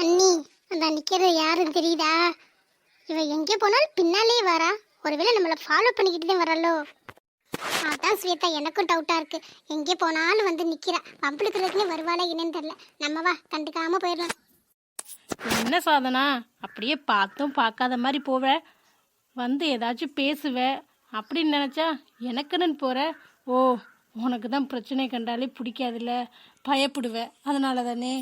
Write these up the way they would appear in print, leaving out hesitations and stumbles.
அண்ணி, அந்த நிக்கிறது யாருன்னு தெரியுதா? இவ எங்கே போனாலும் பின்னாலே வரா. ஒருவேளை நம்மள ஃபாலோ பண்ணிக்கிட்டு தான் வரலோ. அதான் ஸ்வேதா, எனக்கும் டவுட்டா இருக்கு. எங்கே போனாலும் வந்து நிக்கிறா. வம்பிழுக்கிறதுக்குன்னு வருவாளா என்னன்னு தெரியல. நம்ம வா, கண்டுக்காம போயிடலாம். என்ன சாதனா, அப்படியே பார்த்தும் பார்க்காத மாதிரி போவ, வந்து ஏதாச்சும் பேசுவ அப்படின்னு நினச்சா எனக்குன்னு போகிற. ஓ, உனக்கு தான் பிரச்சனை கண்டாலே பிடிக்காதுல்ல, பயப்படுவ, அதனால தானே.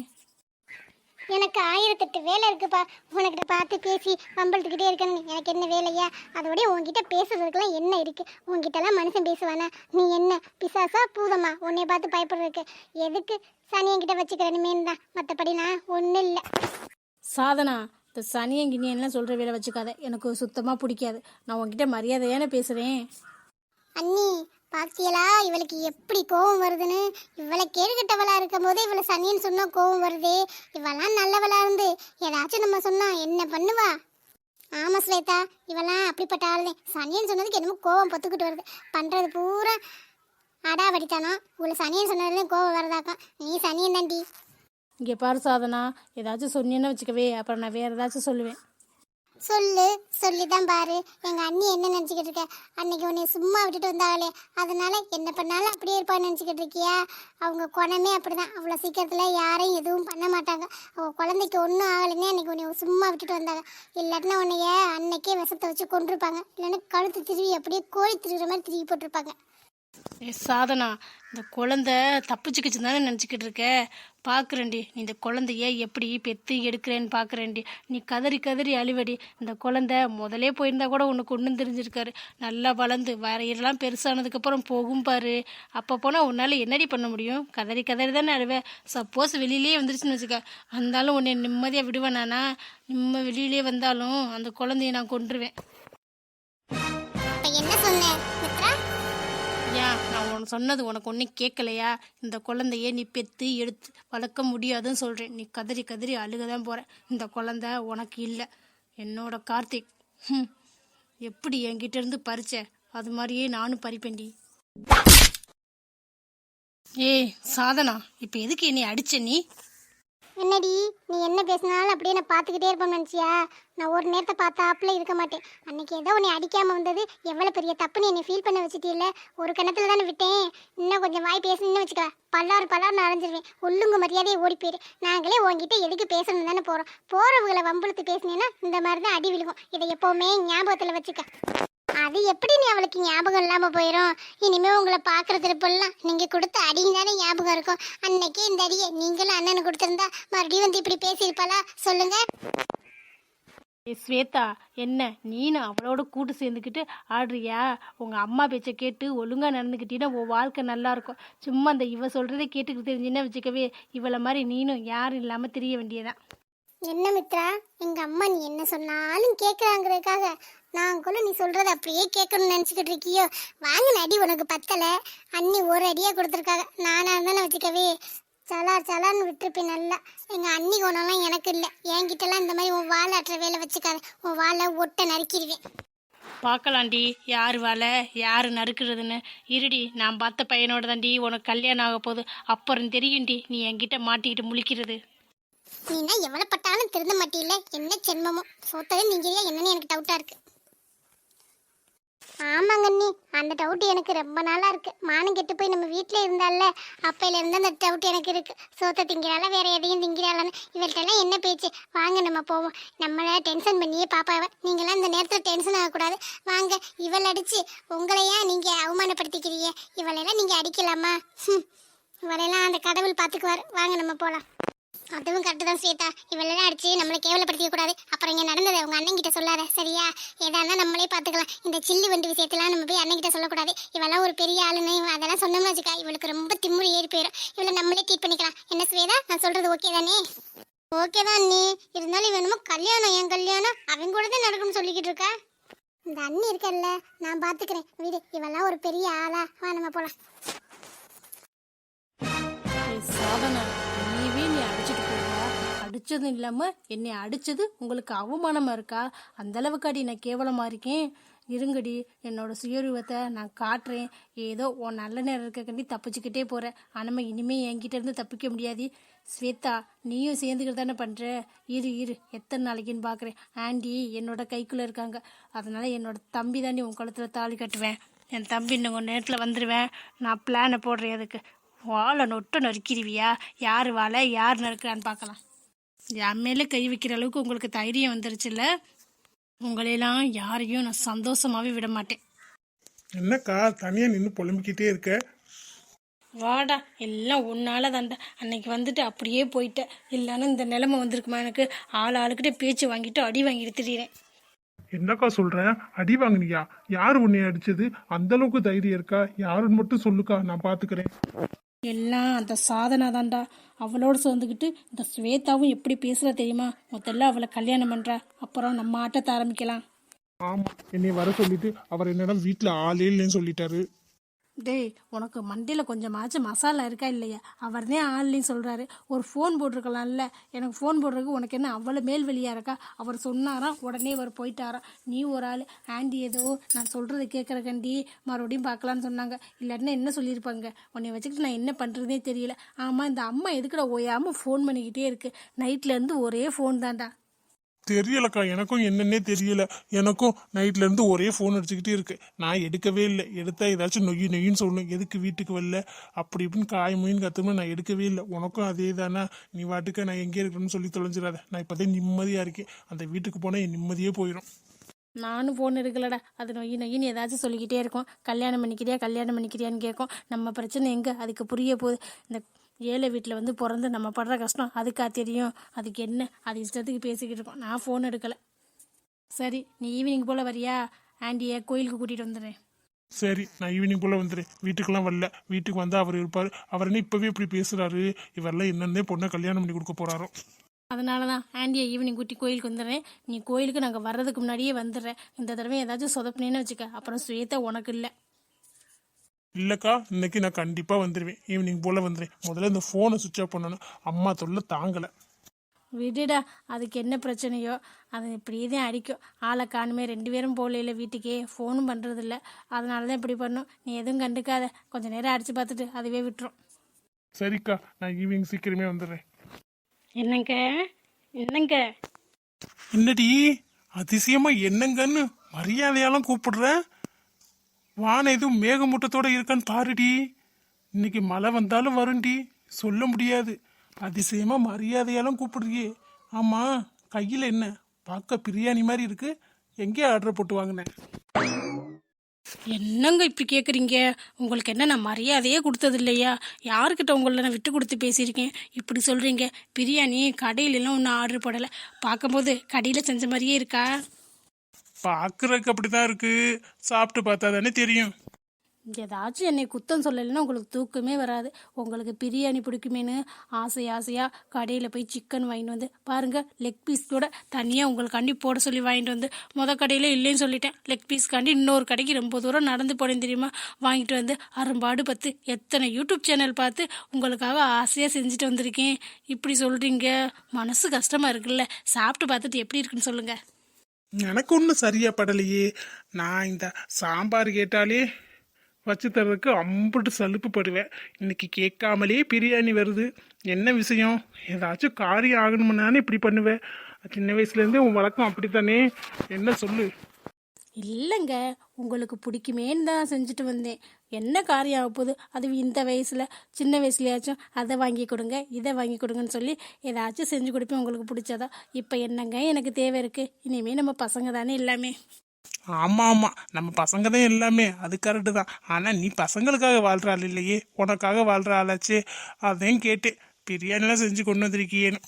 எனக்கு 1008 வேலை இருக்குப்பா. உனக்கிட்ட பார்த்து பேசி வம்பிழுத்துக்கிட்டே இருக்கேன்னு எனக்கு என்ன வேலையா? அதோடய உன்கிட்ட பேசுறதுக்கெல்லாம் என்ன இருக்கு? உன்கிட்டலாம் மனுஷன் பேசுவானா? நீ என்ன பிசாசா பூதமா உன்னைய பார்த்து பயப்படுறதுக்கு? எதுக்கு சனியன்கிட்ட வச்சுக்கிறேன்னு தான், மற்றபடி நான் ஒன்றும் இல்லை. சாதனா, இந்த சனியன் கினியன்லாம் சொல்கிற வேலை வச்சுக்காத, எனக்கு சுத்தமாக பிடிக்காது. நான் உன்கிட்ட மரியாதையான பேசுகிறேன். அண்ணி, பாத்தியலா இவளுக்கு எப்படி கோவம் வருதுன்னு? இவளை கேடுகட்டவளா இருக்கும் போதே இவளை சனின்னு சொன்னா கோவம் வருதே. இவெல்லாம் நல்லவளா இருந்து ஏதாச்சும் நம்ம சொன்னா என்ன பண்ணுவா? ஆமா ஸ்வேதா, இவெல்லாம் அப்படிப்பட்ட ஆளுதே. சனியன் சொன்னதுக்கு என்னமோ கோவம் பொத்துக்கிட்டு வருது. பண்றது பூரா அடாவடித்தானோ. இவளை சனியன் சொன்னதுலேயும் கோவம் வரதாக்கும். நீ சனியன் தாண்டி. இங்கே பாரு சாதனா, ஏதாச்சும் சொன்னேன்னு வச்சுக்கவே, அப்புறம் நான் வேறு ஏதாச்சும் சொல்லுவேன். சொல்லிதான் பாரு. எங்க அண்ணி என்ன நினைச்சுக்கிட்டு இருக்க? அன்னைக்கு உன்னை சும்மா விட்டுட்டு வந்தாங்களே, அதனால என்ன பண்ணாலும் அப்படியே இருப்பான்னு நினைச்சுக்கிட்டு இருக்கியா? அவங்க குணமே அப்படிதான். அவ்வளோ சீக்கிரத்துல யாரையும் எதுவும் பண்ண மாட்டாங்க. அவங்க குழந்தைக்கு ஒன்றும் ஆகலைன்னே அன்னைக்கு உன்னை சும்மா விட்டுட்டு வந்தாங்க. இல்லாட்டினா உன்னைய அன்னைக்கே விஷத்தை வச்சு கொண்டிருப்பாங்க. இல்லைன்னா கழுத்து திருவி அப்படியே கோழி திருவிற மாதிரி திருவி போட்டிருப்பாங்க. சாதனா, இந்த குழந்தை தப்பிச்சுக்கிச்சு தானே நினச்சிக்கிட்டு இருக்க. பார்க்குறேன்டி, நீ இந்த குழந்தைய எப்படி பெற்று எடுக்கிறேன்னு பார்க்குறேன்டி. நீ கதறி கதறி அழுவடி. இந்த குழந்தை முதலே போயிருந்தா கூட உனக்கு ஒன்றும் தெரிஞ்சிருக்காரு. நல்லா வளர்ந்து வரையெல்லாம் பெருசானதுக்கப்புறம் போகும் பாரு. அப்போ போனால் உன்னால் என்னடி பண்ண முடியும்? கதறி கதறி தானே அழுவேன். சப்போஸ் வெளியிலே வந்துருச்சுன்னு வச்சுக்க, வந்தாலும் உன்னை நிம்மதியாக விடுவேன் நானா? வெளியிலே வந்தாலும் அந்த குழந்தைய நான் கொன்றுவேன். என்ன சொன்ன? ஏன் நான் உனக்கு சொன்னது உனக்கு ஒன்றும் கேட்கலையா? இந்த குழந்தைய நீ பெற்று எடுத்து வளர்க்க முடியாதுன்னு சொல்கிறேன். நீ கதறி கதறி அழுக தான் போகிற. இந்த குழந்தை உனக்கு இல்லை. என்னோட கார்த்திக் எப்படி என்கிட்ட இருந்து பறிச்ச, அது மாதிரியே நானும் பறிப்பேன்டி. ஏய் சாதனா, இப்போ எதுக்கு என்னை அடிச்ச நீ? என்னடி நீ என்ன பேசினாலும் அப்படியே நான் பார்த்துக்கிட்டே இருப்பேன் நினச்சியா? நான் ஒரு நேரத்தை பார்த்தாப்புல இருக்க மாட்டேன். அன்னைக்கு ஏதோ உன்னை அடிக்காமல் வந்தது எவ்வளோ பெரிய தப்புன்னு என்னை ஃபீல் பண்ண வச்சுட்டில்ல. ஒரு கணத்தில் தானே விட்டேன். இன்னும் கொஞ்சம் வாய் பேசணுன்னு வச்சுக்க, பல்லாறு அரைஞ்சிருவேன். ஒல்லுங்க மரியாதையை ஓடி போயிரு. நாங்களே உங்ககிட்ட எதுக்கு பேசணும் தானே போகிறோம். போகிறவங்களை வம்புழுத்து பேசினேன்னா இந்த மாதிரி தான் அடி விழுகும். இதை எப்போவுமே ஞாபகத்தில் வச்சுக்க. அது எப்படி நீ அவளுக்கு ஞாபகம் இல்லாமல் போயிடும்? இனிமேல் உங்களை பார்க்குற திருப்பெல்லாம் நீங்கள் கொடுத்த அடிங்க தானே ஞாபகம் இருக்கும். அன்னைக்கே இந்த அடியை நீங்களும் அண்ணனு கொடுத்துருந்தா மறுபடியும் வந்து இப்படி பேசியிருப்பாளா? சொல்லுங்க. ஸ்வேதா, என்ன நீனும் அவளோட கூட்டு சேர்ந்துக்கிட்டு ஆடுறியா? உங்கள் அம்மா பேச்சை கேட்டு ஒழுங்காக நடந்துக்கிட்டீங்கன்னா உன் வாழ்க்கை நல்லாயிருக்கும். சும்மா அந்த இவ சொல்கிறதே கேட்டுக்கிட்டு தெரிஞ்சுன்னா வச்சுக்கவே, இவளை மாதிரி நீனும் யாரும் இல்லாமல் தெரிய வேண்டியதான். என்ன மித்ரா, எங்கள் அம்மா நீ என்ன சொன்னாலும் கேட்குறாங்கிறதுக்காக நாங்களும் நீ சொல்கிறத அப்படியே கேட்கணும்னு நினச்சிக்கிட்டு இருக்கியோ? வாங்கின அடி உனக்கு பத்தலை. அண்ணி ஒரு அடியாக கொடுத்துருக்காங்க. நானாக இருந்தானே வச்சுக்கவே சலான்னு விட்டுருப்பேன் நல்லா. எங்கள் அண்ணி குணம்லாம் எனக்கு இல்லை. என்கிட்டலாம் இந்த மாதிரி உன் வாழை ஆட்டுற வேலை வச்சுக்காத. உன் வாழை ஒட்டை நறுக்கிடுவேன். பார்க்கலாண்டி, யார் வாழை யார் நறுக்கிறதுன்னு. இருடி, நான் பார்த்த பையனோட தாண்டி உனக்கு கல்யாணம் ஆக போகுது. அப்புறம் தெரியும்டி நீ என்கிட்ட மாட்டிக்கிட்டு முழிக்கிறது. நீனா எவ்வளோ பட்டாலும் திருந்த மாட்டில்ல. என்ன ஜென்மமோ சோத்தவே நீங்களே என்னன்னு எனக்கு டவுட்டாக இருக்கு. ஆமாங்க அண்ணி, அந்த டவுட் எனக்கு ரொம்ப நாளாக இருக்குது. மானம் கெட்டு போய் நம்ம வீட்டில் இருந்தால அப்பையிலேருந்து அந்த டவுட் எனக்கு இருக்குது. சோத்தை திங்கிறாளா வேற எதையும் திங்கிறாளான்னு. இவள்கிட்டலாம் என்ன பேச்சு? வாங்க நம்ம போவோம். நம்மளை டென்ஷன் பண்ணியே பாப்பாவ. நீங்களாம் இந்த நேரத்தில் டென்ஷன் ஆகக்கூடாது. வாங்க. இவள் அடித்து உங்களையா நீங்கள் அவமானப்படுத்திக்கிறீங்க. இவளையெல்லாம் நீங்கள் அடிக்கலாமா? இவளையெல்லாம் அந்த கடவுள் பார்த்துக்குவார். வாங்க நம்ம போகலாம். அதுவும் கரெக்டு தான் ஸ்வேதா. இவளெல்லாம் அடிச்சு நம்மளை கேவலப்படுத்திக்க கூடாது. அப்புறம் இங்கே நடந்ததை உங்கள் அண்ணன் கிட்ட சொல்லாத, சரியா? ஏதானா நம்மளே பார்த்துக்கலாம். இந்த சில்லி வண்டு விஷயத்தெல்லாம் நம்ம போய் அண்ணன் கிட்ட சொல்லக்கூடாது. இவெல்லாம் ஒரு பெரிய ஆளுன்னு அதெல்லாம் சொன்னோம்னு வச்சுக்கா, இவளுக்கு ரொம்ப திமுறை ஏறி போயிடும். இவளை நம்மளே ட்ரீட் பண்ணிக்கலாம். என்ன ஸ்வேதா, நான் சொல்கிறது ஓகே தானே? ஓகே தான் அண்ணி. இருந்தாலும் வேணுமோ கல்யாணம், என் கல்யாணம் அவங்க கூட தான் நடக்கும்னு சொல்லிக்கிட்டு இருக்கா. இந்த அண்ணி இருக்கல்ல, நான் பார்த்துக்கிறேன். வீடு இவெல்லாம் ஒரு பெரிய ஆளா. வா நம்ம போகலாம். சாதனை, நீவே நீ அடிச்சுட்டு போவா? அடிச்சதும் இல்லாமல் என்னை அடிச்சது உங்களுக்கு அவமானமாக இருக்கா? அந்த அளவுக்கு அடி நான் கேவலமாக இருக்கேன்? இருங்கடி, என்னோட சுயரூபத்தை நான் காட்டுறேன். ஏதோ உன் நல்ல நேரம் இருக்கக்கண்டி தப்பிச்சுக்கிட்டே போகிறேன். ஆனால் இனிமேல் என்கிட்ட இருந்து தப்பிக்க முடியாது. ஸ்வேதா, நீயும் சேர்ந்துக்கிட்டு தானே பண்ணுற? இரு எத்தனை நாளைக்குன்னு பார்க்குறேன். ஆண்டி என்னோட கைக்குள்ளே இருக்காங்க. அதனால் என்னோட தம்பி தாண்டி உன் கழுத்தில் தாலி கட்டுவேன். என் தம்பி இன்னும் கொஞ்சம் நேரத்தில் வந்துடுவேன். நான் பிளானை போடுறேன். அதுக்கு வாழை நொட்டை நறுக்கிடுவியா? யார் வாழை யார் நறுக்கிறான்னு பார்க்கலாம். என் மேலே கை வைக்கிற அளவுக்கு உங்களுக்கு தைரியம் வந்துருச்சுல்ல? உங்களையெல்லாம் யாரையும் நான் சந்தோஷமாகவே விட மாட்டேன். என்னக்கா தனியாக நின்று புலம்பிக்கிட்டே இருக்க? வாடா, எல்லாம் உன்னால தாண்டா. அன்னைக்கு வந்துட்டு அப்படியே போயிட்டேன். இல்லைன்னா இந்த நிலைமை வந்திருக்குமா எனக்கு? ஆளுக்கிட்டே பேச்சு வாங்கிட்டு அடி வாங்கிட்டு திரியிறேன். என்னக்கா சொல்ற? அடி வாங்கினியா? யார் உன்னை அடிச்சது? அந்த அளவுக்கு தைரியம் இருக்கா? யாருன்னு மட்டும் சொல்லுக்கா, நான் பாத்துக்கிறேன். எல்லாம் அந்த சாதனா தாண்டா. அவளோட சேர்ந்துக்கிட்டு இந்த ஸ்வேதாவும் எப்படி பேசுகிறா தெரியுமா? முதல்ல அவளை கல்யாணம் பண்ணுறா, அப்புறம் நம்ம ஆட்டத்தை ஆரம்பிக்கலாம். ஆமா, என்னை வர சொல்லிட்டு அவர் என்னிடம் வீட்டுல ஆளே இல்லைன்னு சொல்லிட்டாரு. டேய், உனக்கு மண்டியில் கொஞ்சமாச்சும் மசாலா இருக்கா இல்லையா? அவர் தான் ஆன்லைன் சொல்கிறாரு. ஒரு ஃபோன் போட்டிருக்கலாம்ல. எனக்கு ஃபோன் போடுறதுக்கு உனக்கு என்ன அவ்வளோ மேல் வெளியாக இருக்கா? அவர் சொன்னாராம், உடனே அவர் போயிட்டாராம். நீ ஒரு ஆள். ஆண்டி ஏதோ நான் சொல்கிறத கேட்குறக்கண்டி மறுபடியும் பார்க்கலான்னு சொன்னாங்க. இல்லாட்டினா என்ன சொல்லியிருப்பாங்க? உன்னை வச்சுக்கிட்டு நான் என்ன பண்ணுறதுனே தெரியல. ஆமாம், இந்த அம்மா எதுக்குடா ஓயாமல் ஃபோன் பண்ணிக்கிட்டே இருக்குது? நைட்லேருந்து ஒரே ஃபோன் தான்டா. தெரியலக்கா, எனக்கும் என்னன்னே தெரியல. எனக்கும் நைட்ல இருந்து ஒரே ஃபோன் அடிச்சுக்கிட்டே இருக்கு. நான் எடுக்கவே இல்லை. எடுத்தா ஏதாச்சும் நொய்யின்னு சொல்லணும். எதுக்கு வீட்டுக்கு வரல அப்படி இப்படின்னு காயமொயின்னு கத்துமா, நான் எடுக்கவே இல்லை. உனக்கும் அதே தானே? நீ வாட்டுக்க நான் எங்கே இருக்கிறேன்னு சொல்லி தொலைஞ்சிடாத. நான் இப்போதான் நிம்மதியாக இருக்கேன். அந்த வீட்டுக்கு போனால் என் நிம்மதியே போயிடும். நானும் ஃபோன் எடுக்கலடா. அது நொய்யின்னு ஏதாச்சும் சொல்லிக்கிட்டே இருக்கும். கல்யாணம் பண்ணிக்கிறியான்னு கேட்கும். நம்ம பிரச்சனை எங்கே அதுக்கு புரிய போகுது? இந்த ஏழை வீட்டில் வந்து பிறந்து நம்ம படுற கஷ்டம் அதுக்கா தெரியும்? அதுக்கு என்ன? அது இஷ்டத்துக்கு பேசிக்கிட்டு இருக்கோம். நான் ஃபோன் எடுக்கலை. சரி, நீ ஈவினிங் போல் வரியா? ஆண்டியை கோயிலுக்கு கூட்டிகிட்டு வந்துடுறேன். சரி, நான் ஈவினிங் போல வந்துடுறேன். வீட்டுக்கெல்லாம் வரல. வீட்டுக்கு வந்தால் அவர் இருப்பார். அவர் என்ன இப்போவே இப்படி பேசுகிறாரு? இவரெல்லாம் என்னென்னே பொண்ணை கல்யாணம் பண்ணி கொடுக்க போகிறாரோ. அதனால தான் ஆண்டியை ஈவினிங் கூட்டி கோயிலுக்கு வந்துடுறேன். நீ கோயிலுக்கு நாங்கள் வர்றதுக்கு முன்னாடியே வந்துடுறேன். இந்த தடவை ஏதாச்சும் சொதப்பினேன்னு வச்சுக்க, அப்புறம் ஸ்வேதா உனக்கு இல்லை. இல்லைக்கா, இன்னைக்கு நான் கண்டிப்பாக வந்துடுவேன். ஈவினிங் போல் வந்துடுறேன். முதல்ல இந்த ஃபோனை சுவிட்ச் ஆஃப் பண்ணணும். அம்மா தொல்லை தாங்கலை. விடுடா, அதுக்கு என்ன பிரச்சனையோ அது இப்படியே தான் அடிக்கும். ஆளை காணுமே, 2 பேரும் போகல வீட்டுக்கே, ஃபோனும் பண்ணுறதில்ல. அதனால தான் இப்படி பண்ணும். நீ எதுவும் கண்டுக்காத. கொஞ்சம் நேரம் அடித்து பார்த்துட்டு அதுவே விட்டுரும். சரிக்கா, நான் ஈவினிங் சீக்கிரமே வந்துடுறேன். என்னங்க என்னடி அதிசயமா என்னங்கன்னு மரியாதையாலாம் கூப்பிடுற? வானம் எதுவும் மேகமூட்டத்தோட இருக்கான்னு பாருடி. இன்னைக்கு மழை வந்தாலும் வரும்டி, சொல்ல முடியாது. அதிசயமா மரியாதையாலாம் கூப்பிடுறியே. ஆமா, கையில என்ன? பார்க்க பிரியாணி மாதிரி இருக்கு. எங்கே ஆர்டர் போட்டு வாங்கினேன்? என்னங்க இப்படி கேட்குறீங்க? உங்களுக்கு என்ன நான் மரியாதையே கொடுத்தது இல்லையா? யாருக்கிட்ட உங்களை நான் விட்டு கொடுத்து பேசியிருக்கேன்? இப்படி சொல்கிறீங்க. பிரியாணி கடையிலலாம் ஒன்றும் ஆர்டர் போடலை. பார்க்கும்போது கடையில் செஞ்ச மாதிரியே இருக்கா? பார்க்குறதுக்கு அப்படிதான் இருக்கு. சாப்பிட்டு பார்த்தா தானே தெரியும். ஏதாச்சும் என்னை குத்தம் சொல்லலைன்னா உங்களுக்கு தூக்கமே வராது. உங்களுக்கு பிரியாணி பிடிக்குமேனு ஆசையாக கடையில் போய் சிக்கன் வாங்கிட்டு வந்து பாருங்கள், லெக் பீஸோட தனியாக உங்களுக்காண்டி போட சொல்லி வாங்கிட்டு வந்து கடையில் இல்லைன்னு சொல்லிட்டேன். லெக் பீஸ்க்காண்டி இன்னொரு கடைக்கு ரொம்ப தூரம் நடந்து போனேன் தெரியுமா? வாங்கிட்டு வந்து அரும்பாடு பத்து எத்தனை யூடியூப் சேனல் பார்த்து உங்களுக்காக ஆசையாக செஞ்சுட்டு வந்திருக்கேன். இப்படி சொல்கிறீங்க, மனசு கஷ்டமாக இருக்குல்ல? சாப்பிட்டு பார்த்துட்டு எப்படி இருக்குன்னு சொல்லுங்கள். எனக்கு ஒன்றும் சரியா படலையே. நான் இந்த சாம்பார் கேட்டாலே வச்சு தர்றதுக்கு அம்புட்டு சலுப்பு படுவேன். இன்னைக்கு கேட்காமலே பிரியாணி வருது. என்ன விஷயம்? ஏதாச்சும் காரியம் ஆகணும்னானே இப்படி பண்ணுவேன். சின்ன வயசுலேருந்தே உன் வழக்கம் அப்படித்தானே. என்ன சொல்லு? இல்லைங்க, உங்களுக்கு பிடிக்குமேன்னு தான் செஞ்சுட்டு வந்தேன். என்ன காரியம் ஆக போகுது? அது இந்த வயசில், சின்ன வயசுலையாச்சும் அதை வாங்கி கொடுங்க இதை வாங்கி கொடுங்கன்னு சொல்லி ஏதாச்சும் செஞ்சு கொடுப்பேன் உங்களுக்கு பிடிச்சதா. இப்போ என்னங்க எனக்கு தேவை இருக்குது? இனிமேல் நம்ம பசங்க தானே எல்லாமே. ஆமாம் ஆமாம், நம்ம பசங்க தான் எல்லாமே. அது கரெக்டு தான். ஆனால் நீ பசங்களுக்காக வாழ்கிற ஆள் இல்லையே, உனக்காக வாழ்கிற ஆளாச்சே. அதையும் கேட்டேன், பிரியாணிலாம் செஞ்சு கொண்டு வந்திருக்கியேன்னு.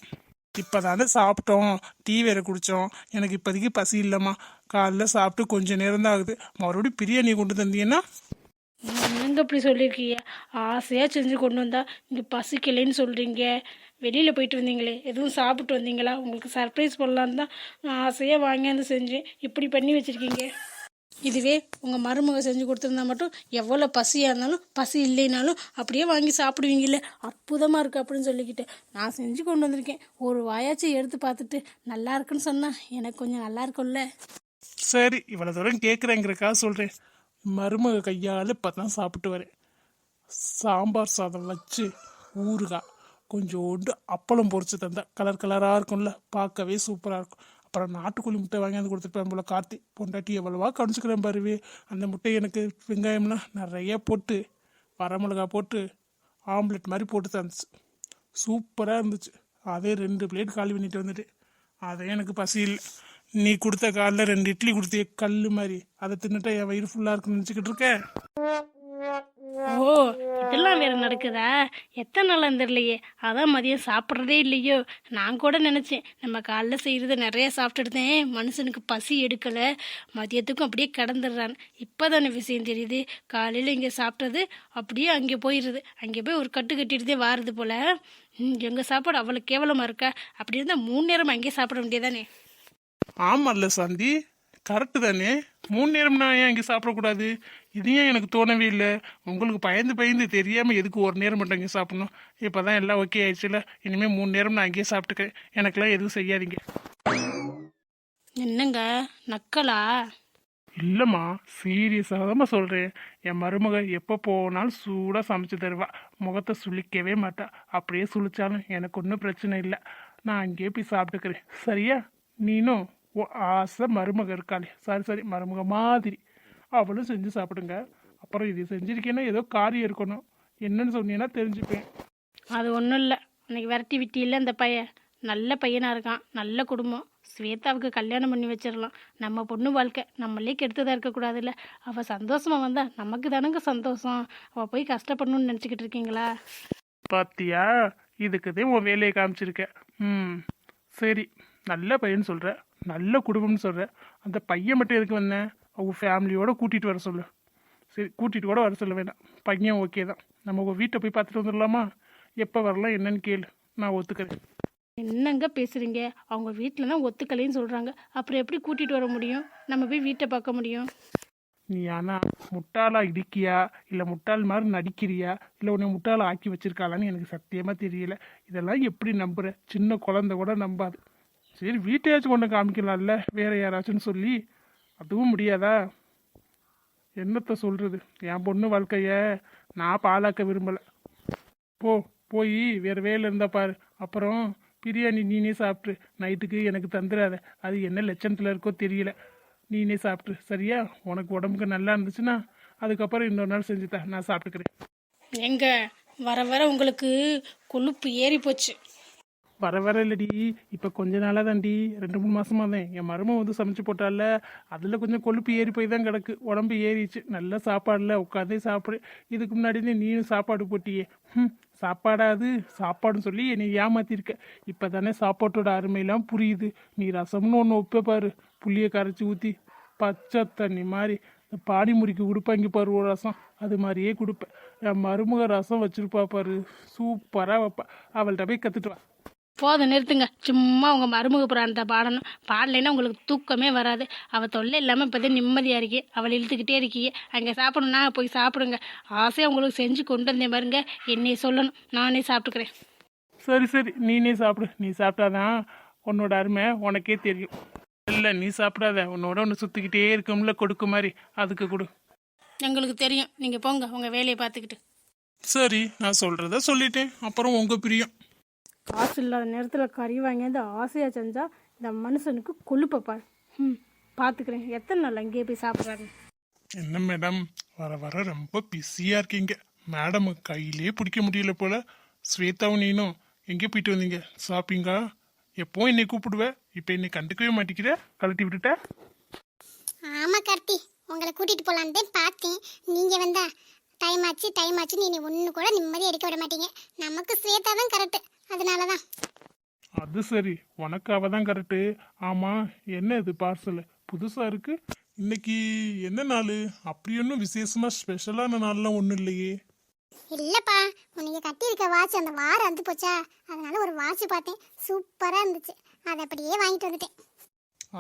இப்போ தானே சாப்பிட்டோம், டீ வேற குடித்தோம். எனக்கு இப்போதைக்கு பசி இல்லைம்மா. காலைல சாப்பிட்டு கொஞ்சம் நேரம் தான் ஆகுது. மறுபடியும் பிரியாணி கொண்டு தந்தீங்கன்னா? என்னங்க இப்படி சொல்லியிருக்கீங்க? ஆசையாக செஞ்சு கொண்டு வந்தா இங்கே பசிக்கலைன்னு சொல்கிறீங்க. வெளியில் போயிட்டு வந்தீங்களே, எதுவும் சாப்பிட்டு வந்தீங்களா? உங்களுக்கு சர்ப்ரைஸ் பண்ணலான்னு தான் நான் ஆசையாக வாங்கியாந்து செஞ்சேன். இப்படி பண்ணி வச்சுருக்கீங்க. இதுவே உங்கள் மருமக செஞ்சு கொடுத்துருந்தா மட்டும் எவ்வளோ பசியாக இருந்தாலும் பசி இல்லைனாலும் அப்படியே வாங்கி சாப்பிடுவீங்கல்ல. அற்புதமாக இருக்குது அப்படின்னு சொல்லிக்கிட்டு நான் செஞ்சு கொண்டு வந்திருக்கேன். ஒரு வாயாச்சும் எடுத்து பார்த்துட்டு நல்லா இருக்குன்னு சொன்னால் எனக்கு கொஞ்சம் நல்லா இருக்கும்ல. சரி இவ்வளவு தூரம் கேட்குறேங்கிறக்கா சொல்றேன். மருமக கையால் இப்போ தான் சாப்பிட்டு வரேன். சாம்பார் சாதம் வச்சு ஊறுகாய் கொஞ்சோண்டு அப்பளம் பொரிச்சு தந்தா கலர் கலராக இருக்கும்ல, பார்க்கவே சூப்பராக இருக்கும். அப்புறம் நாட்டுக்கோழி முட்டை வாங்கி கொடுத்துருப்பேன் போல கார்த்தி பொண்டாட்டி எவ்வளவா கவனிச்சுக்கிறேன் பாருவே. அந்த முட்டை எனக்கு வெங்காயம்லாம் நிறைய போட்டு வரமிளகா போட்டு ஆம்லெட் மாதிரி போட்டு தந்துச்சு. சூப்பராக இருந்துச்சு. அதே 2 பிளேட் காலி பண்ணிட்டு வந்துட்டு. அதே எனக்கு பசி இல்லை. நீ கொடுத்த காலில் 2 இட்லி கொடுத்திய கல் மாதிரி, அதை தின்னுட்டா என் வயிறு ஃபுல்லாக இருக்குன்னு நினச்சிக்கிட்டு இருக்கேன். ஓ, இதெல்லாம் வேற நடக்குதா? எத்தனை நாள் தெரியலையே. அதான் மதியம் சாப்பிட்றதே இல்லையோ. நான் கூட நினச்சேன் நம்ம காலைல செய்கிறது நிறைய சாப்பிட்டுடுதேன், மனுஷனுக்கு பசி எடுக்கலை, மதியத்துக்கும் அப்படியே கிடந்துடுறான்னு. இப்போ தானே விஷயம் தெரியுது. காலையில் இங்கே சாப்பிட்டது அப்படியே அங்கே போயிடுது. அங்கே போய் ஒரு கட்டு கட்டிடுதே வாருது போல். எங்கள் சாப்பாடு அவ்வளோ கேவலமாக இருக்கா? அப்படி இருந்தால் 3 நேரம் அங்கேயே சாப்பிட வேண்டியதானே. ஆமாம்ல சாந்தி, கரெக்டு தானே. 3 நேரம் நான் ஏன் இங்கே சாப்பிடக்கூடாது? இது ஏன் எனக்கு தோணவே இல்லை? உங்களுக்கு பயந்து தெரியாமல் எதுக்கு ஒரு நேரம் மட்டும் அங்கே சாப்பிடணும்? இப்போ தான் எல்லாம் ஓகே ஆயிடுச்சுல, இனிமேல் 3 நேரம் நான் அங்கேயே சாப்பிட்டுக்கிறேன். எனக்கெல்லாம் எதுவும் செய்யாதீங்க. என்னங்க நக்கலா? இல்லைம்மா, சீரியஸாக தான் சொல்கிறேன். என் மருமக எப்போ போனாலும் சூடாக சமைச்சு தருவா. முகத்தை சுளிக்கவே மாட்டா. அப்படியே சுளிச்சாலும் எனக்கு ஒன்றும் பிரச்சனை இல்லை. நான் அங்கேயே போய் சாப்பிட்டுக்கிறேன். சரியா? நீனும் ஆசை மருமக இருக்காளே, சரி மருமக மாதிரி அவளும் செஞ்சு சாப்பிடுங்க. அப்புறம் இது செஞ்சிருக்கேன்னா ஏதோ காரியம் இருக்கணும். என்னன்னு சொன்னீங்கன்னா தெரிஞ்சுப்பேன். அது ஒன்றும் இல்லை. அன்னைக்கு விரட்டி விட்டியில் அந்த பையன் நல்ல பையனாக இருக்கான், நல்ல குடும்பம். ஸ்வேதாவுக்கு கல்யாணம் பண்ணி வச்சிடலாம். நம்ம பொண்ணு வாழ்க்கை நம்மளே கெடுத்ததாக இருக்கக்கூடாதுல்ல. அவள் சந்தோஷமாக வந்தா நமக்கு தானங்க சந்தோஷம். அவள் போய் கஷ்டப்படணும்னு நினச்சிக்கிட்டு இருக்கீங்களா? பாத்தியா, இதுக்குதான் உன் வேலையை காமிச்சிருக்க. சரி, நல்ல பையன் சொல்கிற, நல்ல குடும்பம்னு சொல்கிற. அந்த பையன் மட்டும் எதுக்கு வந்தேன்? அவங்க ஃபேமிலியோடு கூட்டிகிட்டு வர சொல்லு. சரி, கூட்டிகிட்டு கூட வர சொல்ல வேண்டாம். பையன் ஓகே தான். நம்ம உங்கள் வீட்டை போய் பார்த்துட்டு வந்துடலாமா? எப்போ வரலாம் என்னன்னு கேளு, நான் ஒத்துக்கிறேன். என்னங்க பேசுகிறீங்க? அவங்க வீட்டில் தான் ஒத்துக்கலைன்னு சொல்கிறாங்க. அப்புறம் எப்படி கூட்டிகிட்டு வர முடியும்? நம்ம போய் வீட்டை பார்க்க முடியும்? நீ ஆனால் முட்டாளா இருக்கியா, இல்லை முட்டாள் மாதிரி நடிக்கிறியா, இல்லை உன்னை முட்டாளா ஆக்கி வச்சிருக்காளான்னு எனக்கு சத்தியமாக தெரியல. இதெல்லாம் எப்படி நம்புற? சின்ன குழந்தை கூட நம்பாது. சரி, வீட்டையாச்சும் கொண்டு காமிக்கலாம்ல, வேற யாராச்சுன்னு சொல்லி. அதுவும் முடியாதா? என்னத்த சொல்கிறது? என் பொண்ணு வாழ்க்கைய நான் பாழாக்க விரும்பலை. போய் வேறு வேலை இருந்தால் பாரு. அப்புறம் பிரியாணி நீனே சாப்பிட்ரு. நைட்டுக்கு எனக்கு தந்துடாத. அது என்ன லட்சணத்தில் இருக்கோ தெரியல. நீனே சாப்பிட்ரு, சரியா? உனக்கு உடம்புக்கு நல்லா இருந்துச்சுன்னா அதுக்கப்புறம் இன்னொரு நாள் செஞ்சுதா, நான் சாப்பிட்டுக்கிறேன். எங்க வர வர உங்களுக்கு கொழுப்பு ஏறி போச்சு. வர இல்லடி, இப்போ கொஞ்ச நாளாக தான்டி, 2-3 மாசமாக தான் என் மருமக வந்து சமைச்சு போட்டால, அதில் கொஞ்சம் கொழுப்பு ஏறி போய் தான் கிடக்கு. உடம்பு ஏறிச்சு. நல்ல சாப்பாடில் உட்காந்தே சாப்பிடு. இதுக்கு முன்னாடி நீனும் சாப்பாடு போட்டியே. சாப்பாடாது சாப்பாடுன்னு சொல்லி என்னை ஏமாத்திருக்க. இப்போ தானே சாப்பாட்டோட அருமையெல்லாம் புரியுது. நீ ரசம்னு ஒன்று வைப்ப பாரு, புளியை கரைச்சி ஊற்றி பச்சை தண்ணி மாதிரி பானிமுறிக்கு கொடுப்பாங்க பாரு ஒரு ரசம், அது மாதிரியே கொடுப்பேன். என் மருமக ரசம் வச்சுருப்பா பாரு, சூப்பராக வைப்பா. அவள்கிட்ட போய் கற்றுட்டு வா. போதும், நிறுத்துங்க. சும்மா உங்கள் மருமக புராணத்தை பாடணும். பாடலைன்னா உங்களுக்கு தூக்கமே வராது. அவள் தொல்லை இல்லாமல் இப்போ தான் நிம்மதியாக இருக்கே. அவளை இழுத்துக்கிட்டே இருக்கீங்க. அங்கே சாப்பிடணுன்னா போய் சாப்பிடுங்க. ஆசையாக உங்களுக்கு செஞ்சு கொண்டு வந்தேன் பாருங்க. என்னை சொல்லணும், நானே சாப்பிட்டுக்கிறேன். சரி, நீனே சாப்பிடு. நீ சாப்பிட்டாதான் உன்னோட அருமை உனக்கே தெரியும். இல்லை, நீ சாப்பிடாத. உன்னோட ஒன்று சுற்றிக்கிட்டே இருக்கும்ல கொடுக்கு மாதிரி, அதுக்கு கொடு. எங்களுக்கு தெரியும். நீங்கள் போங்க உங்கள் வேலையை பார்த்துக்கிட்டு. சரி, நான் சொல்கிறத சொல்லிட்டேன். அப்புறம் உங்கள் பிரியம். காசு இல்லாத நேரத்தில் கறி வாங்கியாந்து ஆசையாக செஞ்சால் இந்த மனுஷனுக்கு கொழுப்பப்பார். பார்த்துக்கிறேன். எத்தனை நாள் அங்கேயே போய் சாப்பிட்றாங்க. என்ன மேடம், வர ரொம்ப பிஸியாக இருக்கீங்க. மேடம் கையிலே பிடிக்க முடியல போல. ஸ்வேதாவும் நீனும் எங்கே போயிட்டு வந்தீங்க? ஷாப்பிங்கா? எப்போ என்னை கூப்பிடுவேன், இப்போ என்னை கண்டுக்கவே மாட்டேங்கிற, கழட்டி விட்டுட்ட. ஆமாம் கார்த்தி, உங்களை கூட்டிகிட்டு போகலான்னு பார்த்தேன். நீங்கள் வந்தா டைம் ஆச்சு நீ ஒன்று கூட நிம்மதியாக எடுக்க விட மாட்டீங்க. நமக்கு ஸ்வேதா தான் கரெக்டு, அதனால தான். அது சரி, உனக்கு அவ தான் கரெக்டு. ஆமாம், என்ன இது பார்சல் புதுசாக இருக்கு? இன்னைக்கு என்ன நாள்? அப்படி ஒன்றும் விசேஷமாக ஸ்பெஷலான நாள்லாம் ஒன்றும் இல்லையே. இல்லைப்பா, நீங்கள் கட்டியிருக்க வாட்ச் அந்த வாரம் வந்து போச்சா, அதனால ஒரு வாட்ச் பார்த்தேன், சூப்பராக இருந்துச்சு. அதை அப்படியே வாங்கிட்டு வந்துட்டேன்.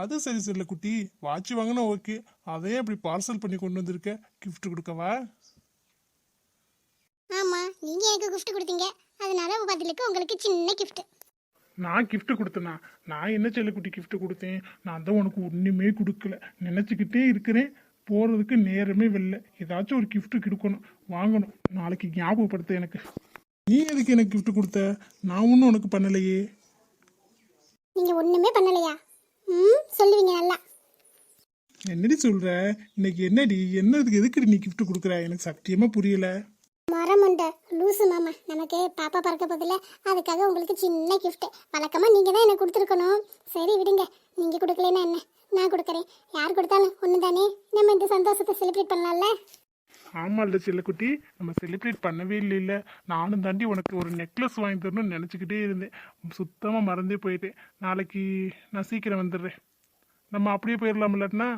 அது சரி செல்ல குட்டி, வாட்ச் வாங்கினா ஓகே. அதையே அப்படி பார்சல் பண்ணி கொண்டு வந்திருக்க, கிஃப்ட் கொடுக்கவா? ஆமாம், நீங்கள் எனக்கு கிஃப்ட் கொடுத்தீங்க, அதனால பதிலுக்கு உங்களுக்கு சின்ன கிஃப்ட். நான் gift கொடுத்தேனா? நான் என்ன செல்லக்குட்டி gift கொடுத்தேன்? நான் தான் உனக்கு ஒண்ணுமே கொடுக்கல. நினைச்சுக்கிட்டே இருக்கிறேன். போறதுக்கு நேரமே வெல்ல. ஏதாச்சும் ஒரு gift கொடுக்கணும், வாங்கணும். நாளைக்கு ஞாபகப்படுத்த எனக்கு. நீ எதுக்கு எனக்கு gift கொடுத்த? நான் ஒன்றும் உனக்கு பண்ணலையே. நீங்க ஒண்ணுமே பண்ணலையா? சொல்லுவீங்க நல்லா. என்னடி சொல்ற? இன்னைக்கு என்னடி, என்னதுக்கு எதுக்கு நீ gift கொடுக்குற? எனக்கு சத்தியமா புரியல. மரமண்ட லூசு மாமா, நமக்கு பாப்பா பிறக்க போதில்ல, அதுக்காக உங்களுக்கு சின்ன gift. வழக்கமா நீங்க தான் எனக்கு கொடுத்துருக்கணும். சரி விடுங்க, நீங்க கொடுக்கலன்னா என்ன, நான் கொடுக்குறேன். யார் கொடுத்தாலும் ஒன்று தானே. நம்ம இந்த சந்தோஷத்தை செலிப்ரேட் பண்ணலாம்ல. ஆமா இல்ல செல்லக்குட்டி, நம்ம செலிப்ரேட் பண்ணவே இல்லைல்ல. நானும் தாண்டி உனக்கு ஒரு நெக்லஸ் வாங்கி தரணும்னு நினச்சிக்கிட்டே இருந்தேன். சுத்தமா மறந்தே போயிட்டேன். நாளைக்கு நான் சீக்கிரம் வந்துடுறேன். நம்ம அப்படியே போயிடலாம் இல்லாட்டினா?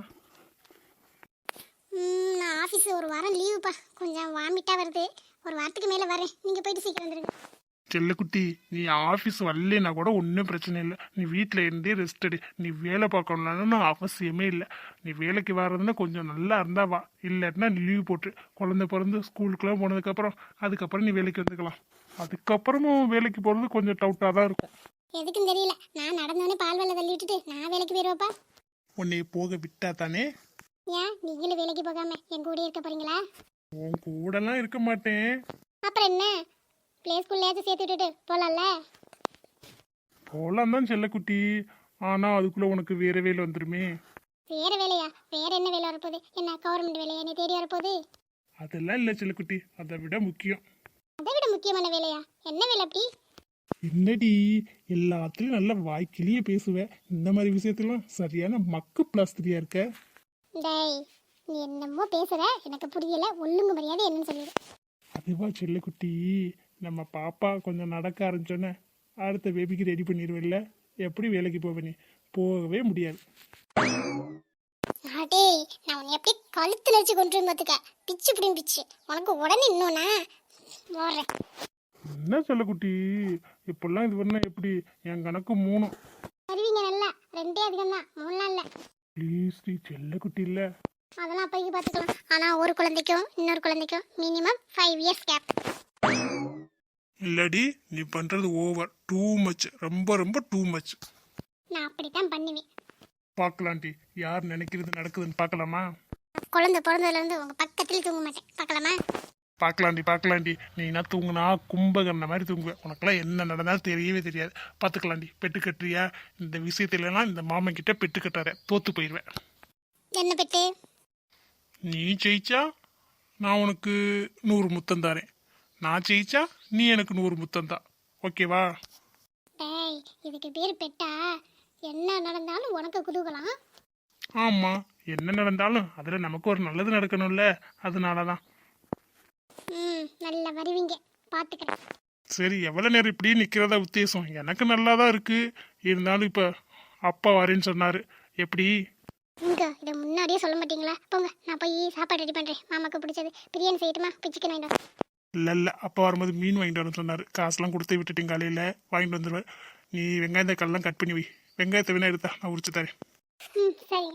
நான் ஆஃபீஸ் ஒரு வாரம் லீவுப்பா, கொஞ்சம் வாமிட்டா வருது. ஒரு வாரத்துக்கு மேலே வரேன், நீங்க போயிட்டு சீக்கிரம் வந்துடுங்க. செல்லக்குட்டி, நீ ஆஃபீஸ் வரலனா கூட ஒன்றும் பிரச்சனை இல்லை. நீ வீட்டில் இருந்தே ரெஸ்ட் எடு. நீ வேலை பார்க்கணும்னு அவசியமே இல்லை. நீ வேலைக்கு வர்றதுன்னா கொஞ்சம் நல்லா இருந்தா வா, இல்லாட்டினா நீ லீவ் போட்டு குழந்தை பிறந்து ஸ்கூலுக்குலாம் போனதுக்கப்புறம் அதுக்கப்புறம் நீ வேலைக்கு வந்துக்கலாம். அதுக்கப்புறமும் வேலைக்கு போகிறது கொஞ்சம் டவுட்டாக தான் இருக்கும். எதுக்குன்னு தெரியல, நான் நடந்தோடனே பால் வெள்ள தள்ளி விட்டுட்டு நான் வேலைக்கு போயிடுவேப்பா. உன்னை போக விட்டா தானே? ஏன் நீங்களும் வேலைக்கு போகாம என் கூட இருக்க போறீங்களா? உன் கூடலாம் இருக்க மாட்டேன். அப்புறம் என்ன, பிளே ஸ்கூல்லையாச்சும் சேர்த்து விட்டுட்டு போலாம்ல. போலாம் தான் செல்லக்குட்டி, ஆனால் அதுக்குள்ளே உனக்கு வேற வேலை வந்துடுமே. வேற வேலையா? வேற என்ன வேலை வரப்போகுது? என்ன கவர்மெண்ட் வேலையா நீ தேடி வரப்போகுது? அதெல்லாம் இல்லை செல்லக்குட்டி, அதை விட முக்கியம். அதை விட முக்கியமான வேலையா? என்ன வேலை அப்படி? என்னடி, எல்லாத்துலயும் நல்ல வாய்க்கிலேயே பேசுவேன். இந்த மாதிரி விஷயத்துலாம் சரியான மக்கு பிளாஸ்திரியா இருக்க. டேய், நீ என்னமோ பேசுற, எனக்கு புரியல. ஒழுங்கு மரியாதை என்னன்னு சொல்லிடு. அதுவா செல்லக்குட்டி, நம்ம பாப்பா கொஞ்சம் நடக்க ஆரம்பிச்சோன்னே அடுத்த பேபிக்கு ரெடி பண்ணிடுவேன்ல. எப்படி வேலைக்கு போவேனே? போகவே முடியாது. டேய், நான் உன்னை எப்படி கழுத்துல வச்சு கொண்டு வந்து பார்த்துக்க. பிச்சு பிடியும் பிச்சு. உனக்கு உடனே இன்னொன்னா போடுறேன். என்ன செல்லக்குட்டி, இப்பெல்லாம் இது பண்ணா எப்படி? என் கணக்கு 3. வருவீங்க நல்லா, 2 அதிகம் தான், 3 இல்லை. ப்ளீஸ் டி செல்லக்குட்டி இல்லை. அதெல்லாம் அப்போதைக்கு பார்த்துக்கலாம். ஆனால் ஒரு குழந்தைக்கும் இன்னொரு குழந்தைக்கும் மினிமம் 5 இயர்ஸ் கேப். இல்லடி, நீ பண்றது ஓவர், டூ மச், ரொம்ப ரொம்ப டூ மச். நான் அப்படித்தான் பண்ணுவேன். பார்க்கலாண்டி, யார் நினைக்கிறது நடக்குதுன்னு பார்க்கலாமா? குழந்தை பிறந்ததுலேருந்து உங்கள் பக்கத்தில் தூங்க மாட்டேன், பார்க்கலாமா? பார்க்கலாண்டி. நீ என்ன தூங்குனா கும்பகர்ண மாதிரி தூங்குவேன். உனக்கெல்லாம் என்ன நடந்தாலும் தெரியவே தெரியாது. பார்த்துக்கலாண்டி. பெட்டு கட்டுறியா? இந்த விஷயத்துலலாம் இந்த மாமன் கிட்ட பெட்டு கட்டாத, தோத்து போயிடுவேன். என்ன பெட்டு? நீ ஜெயிச்சா நான் உனக்கு 100 முத்தம் தாரேன். நான் ஜெயிச்சா நீ எனக்கு 100 முத்தம் தான். ஓகேவா? டேய், இதுக்கு பேர் பெட்டா? என்ன நடந்தாலும் உனக்கு குதூகலாம். ஆமாம், என்ன நடந்தாலும் அதில் நமக்கு ஒரு நல்லது நடக்கணும்ல, அதனால தான். நல்லா வருவீங்க, பார்த்துக்கிறேன். சரி, எவ்வளோ நேரம் இப்படி நிற்கிறதா உத்தேசம்? எனக்கு நல்லா தான் இருக்கு. இருந்தாலும் இப்போ அப்பா வரேன்னு சொன்னார். எப்படி? இதை முன்னாடியே சொல்ல மாட்டீங்களா? போங்க, நான் போய் சாப்பாடு ரெடி பண்ணுறேன். மாமாக்கு பிடிச்சது பிரியாணி செய்யட்டுமா? சிக்கன் வாங்கிட்டு வா. இல்லை, அப்பா வரும்போது மீன் வாங்கிட்டு வரேன்னு சொன்னார். காசுலாம் கொடுத்து விட்டுட்டேன், காலையில் வாங்கிட்டு வந்துடுவேன். நீ வெங்காயத்தை கல்லாம் கட் பண்ணி வை. வெங்காயத்தை வேணா எடுத்தா நான் உரிச்சு தரேன். சரி.